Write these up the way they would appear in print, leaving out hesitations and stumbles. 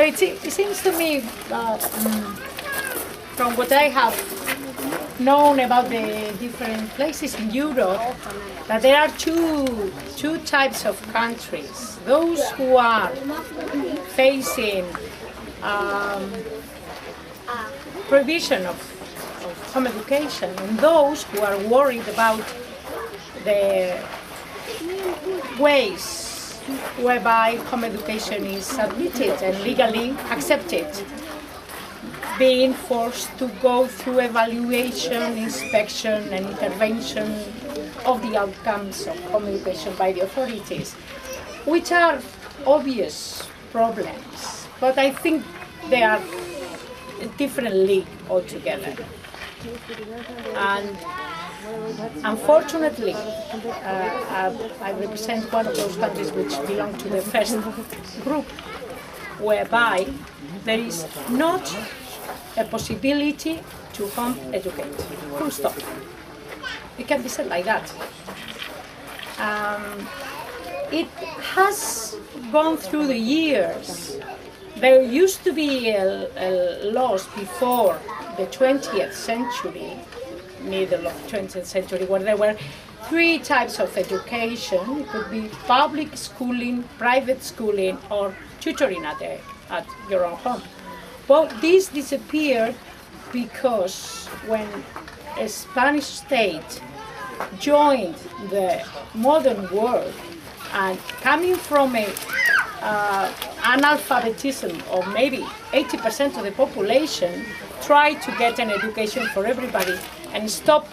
it seems to me that from what I have known about the different places in Europe, that there are two types of countries. Those who are facing provision of home education, and those who are worried about the ways whereby home education is admitted and legally accepted, being forced to go through evaluation, inspection and intervention of the outcomes of home education by the authorities, which are obvious problems, but I think they are a different league altogether. And unfortunately, I represent one of those countries which belong to the first group, whereby there is not a possibility to home educate. Full stop. It can be said like that. It has gone through the years. There used to be laws before the 20th century, middle of 20th century, where there were three types of education. It could be public schooling, private schooling, or tutoring at your own home. Well, this disappeared because when a Spanish state joined the modern world, and coming from a analphabetism of maybe 80% of the population, tried to get an education for everybody and stop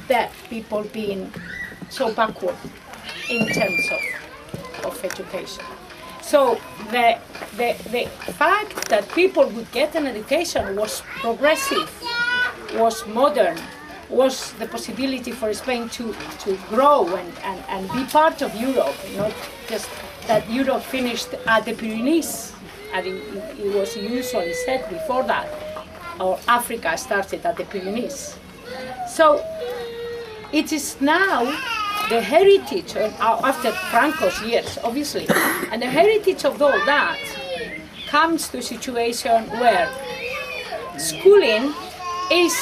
the people being so backward in terms of education. So the fact that people would get an education was progressive, was modern, was the possibility for Spain to grow and be part of Europe, not just that Europe finished at the Pyrenees, and it was usually said before that, or Africa started at the Pyrenees. So it is now the heritage, after Franco's years, obviously, and the heritage of all that comes to a situation where schooling is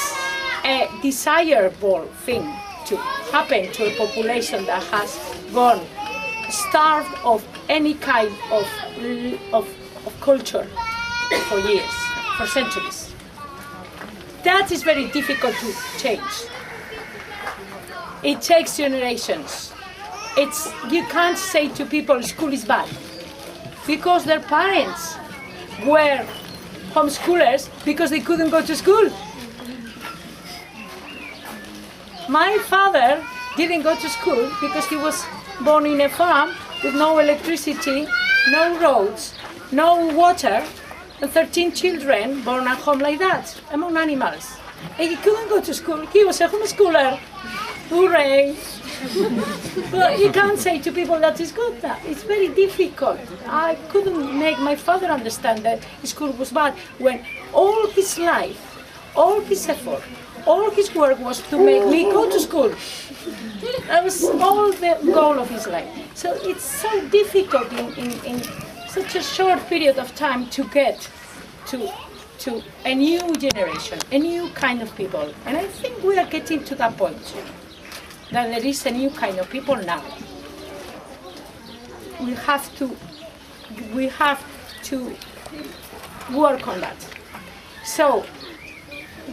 a desirable thing to happen to a population that has gone starved of any kind of culture for years, for centuries. That is very difficult to change. It takes generations. You can't say to people school is bad, because their parents were homeschoolers because they couldn't go to school. My father didn't go to school because he was born in a farm with no electricity, no roads, no water, and 13 children born at home like that, among animals. And he couldn't go to school. He was a homeschooler. Hooray! But you can't say to people that is good. It's very difficult. I couldn't make my father understand that school was bad when all his life, all his effort, all his work was to make me go to school. That was all the goal of his life. So it's so difficult in such a short period of time to get to a new generation, a new kind of people. And I think we are getting to that point, that there is a new kind of people now. We have to work on that. So,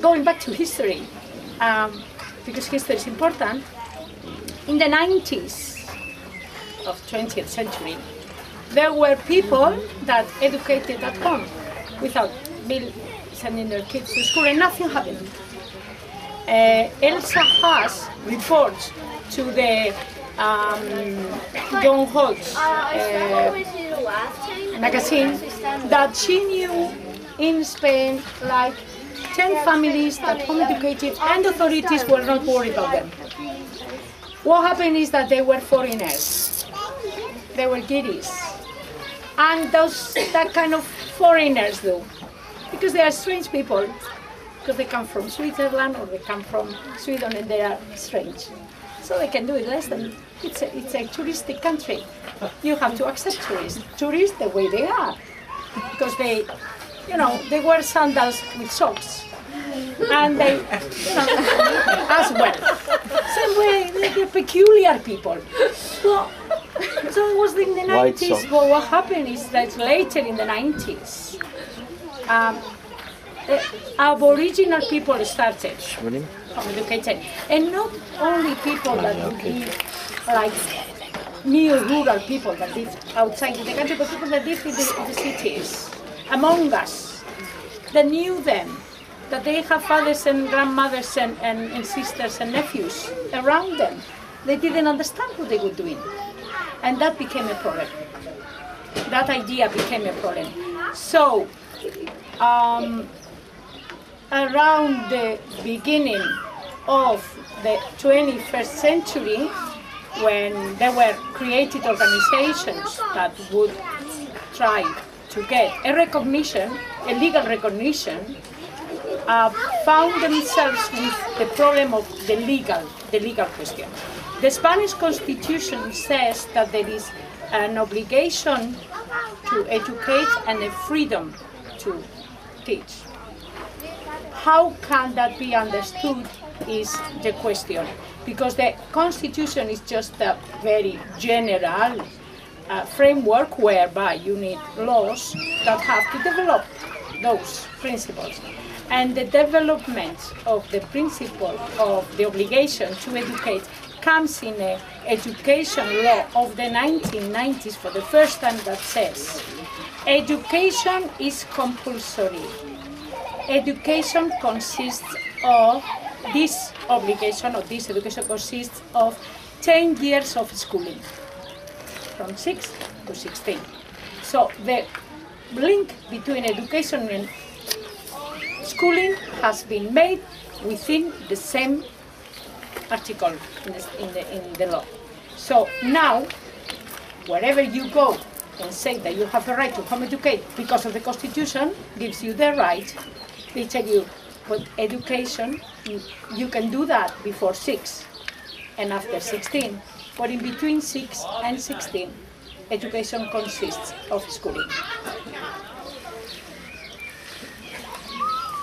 going back to history, because history is important, in the 90s of 20th century, there were people that educated at home without sending their kids to school, and nothing happened. Elsa Haas reports to the John Holtz magazine that she knew in Spain like 10 families that home educated and authorities were not worried about them. What happened is that they were foreigners. They were giddies. And that kind of foreigners do, because they are strange people, because they come from Switzerland or they come from Sweden and they are strange. So they can do it less than, it's a touristic country. You have to accept tourists the way they are. because they wear sandals with socks. And they, as well. Same way, they're peculiar people. Well, so it was in the 90s, but what happened is that later in the 90s, Aboriginal people started communicating. And not only people that live, like neo-rural people that live outside the country, but people that live in the cities, among us, that knew them, that they have fathers and grandmothers and sisters and nephews around them. They didn't understand what they were doing. And that became a problem. That idea became a problem. So, around the beginning of the 21st century, when there were created organizations that would try to get a recognition, a legal recognition, found themselves with the problem of the legal question. The Spanish Constitution says that there is an obligation to educate and a freedom to teach. How can that be understood is the question, because the Constitution is just a very general framework whereby you need laws that have to develop those principles. And the development of the principle of the obligation to educate comes in an education law of the 1990s for the first time that says education is compulsory. Education consists of this obligation, or this education consists of 10 years of schooling, from 6 to 16. So the link between education and schooling has been made within the same article in the law. So now, wherever you go and say that you have a right to home educate because of the Constitution gives you the right, they tell you, but education, you can do that before 6 and after 16. But in between 6 and 16, education consists of schooling.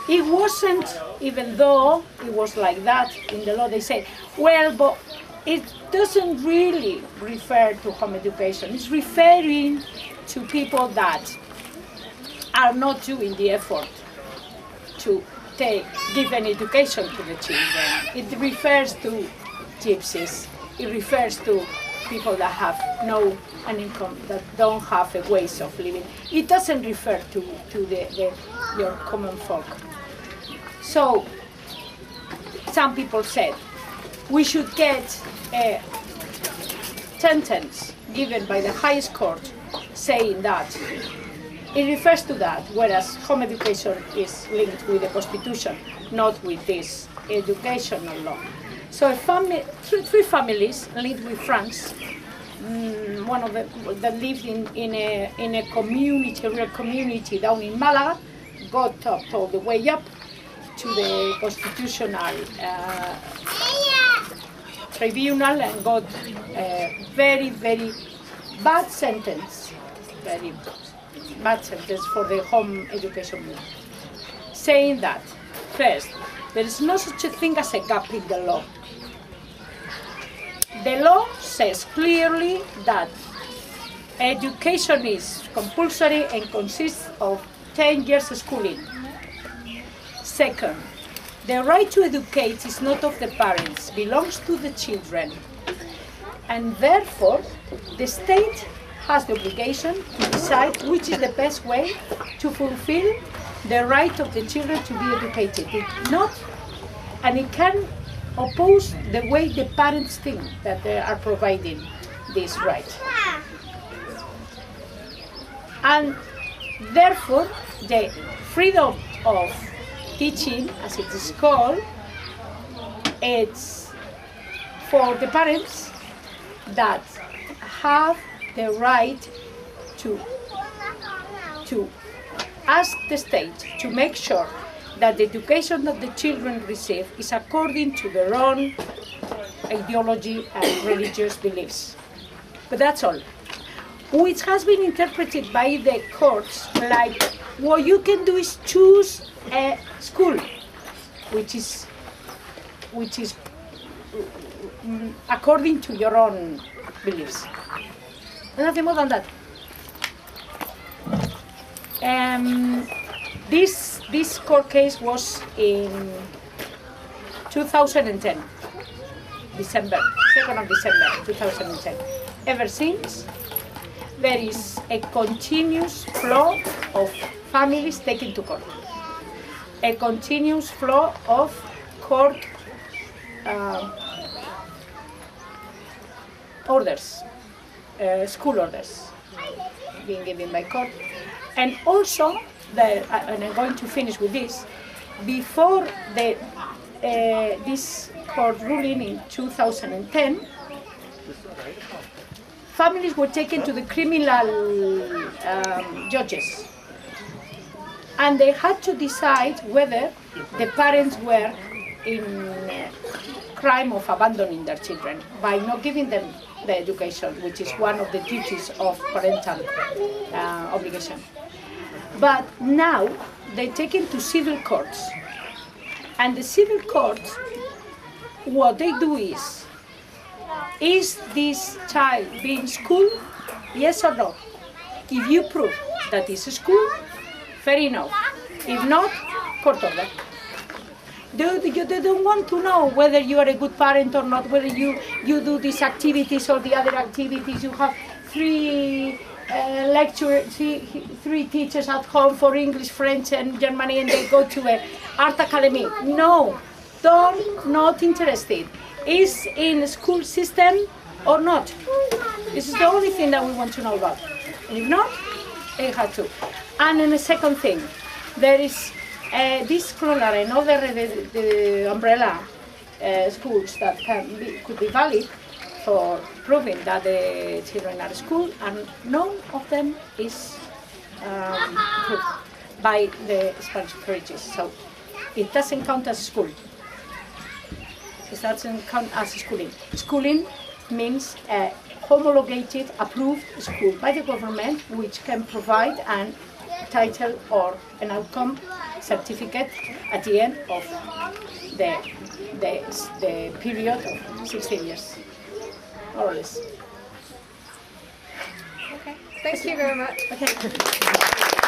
It wasn't, even though it was like that in the law, they said, well, but it doesn't really refer to home education. It's referring to people that are not doing the effort to give an education to the children. It refers to gypsies. It refers to people that have no an income, that don't have a ways of living. It doesn't refer to your common folk. So, some people said, we should get a sentence given by the highest court saying that it refers to that, whereas home education is linked with the Constitution, not with this educational law. So three families lived with France. One of them that lived in a community, a real community down in Malaga, got up all the way up to the constitutional tribunal and got a very, very bad sentence, for the home education movement, saying that, first, there is no such a thing as a gap in the law. The law says clearly that education is compulsory and consists of 10 years of schooling. Second, the right to educate is not of the parents, belongs to the children. And therefore, the state has the obligation to decide which is the best way to fulfill the right of the children to be educated. And it can oppose the way the parents think that they are providing this right. And therefore, the freedom of teaching, as it is called, it's for the parents that have the right to ask the state to make sure that the education that the children receive is according to their own ideology and religious beliefs. But that's all. which has been interpreted by the courts like what you can do is choose a school, which is according to your own beliefs. Nothing more than that. This court case was in 2010, December, 2nd of December 2010. Ever since, there is a continuous flow of families taken to court. A continuous flow of court orders, school orders being given by court. And also, and I'm going to finish with this, before this court ruling in 2010, families were taken to the criminal judges, and they had to decide whether the parents were in crime of abandoning their children by not giving them the education, which is one of the duties of parental obligation. But now they're taken to civil courts, and the civil courts, what they do is this child being schooled, yes or no? If you prove that it's a school, fair enough. If not, court order. They don't want to know whether you are a good parent or not, whether you do these activities or the other activities. You have three teachers at home for English, French and Germany, and they go to an art academy. No, not interested. Is in school system or not? This is the only thing that we want to know about. And if not, they have to. And then the second thing, there is this Kronar and other the umbrella schools that could be valid for proving that the children are at school, and none of them is proved by the Spanish authorities. So it doesn't count as school. It doesn't count as schooling. Schooling means a homologated, approved school by the government, which can provide a title or an outcome certificate at the end of the period of 16 years, more or less. Okay, thank you very much. Okay.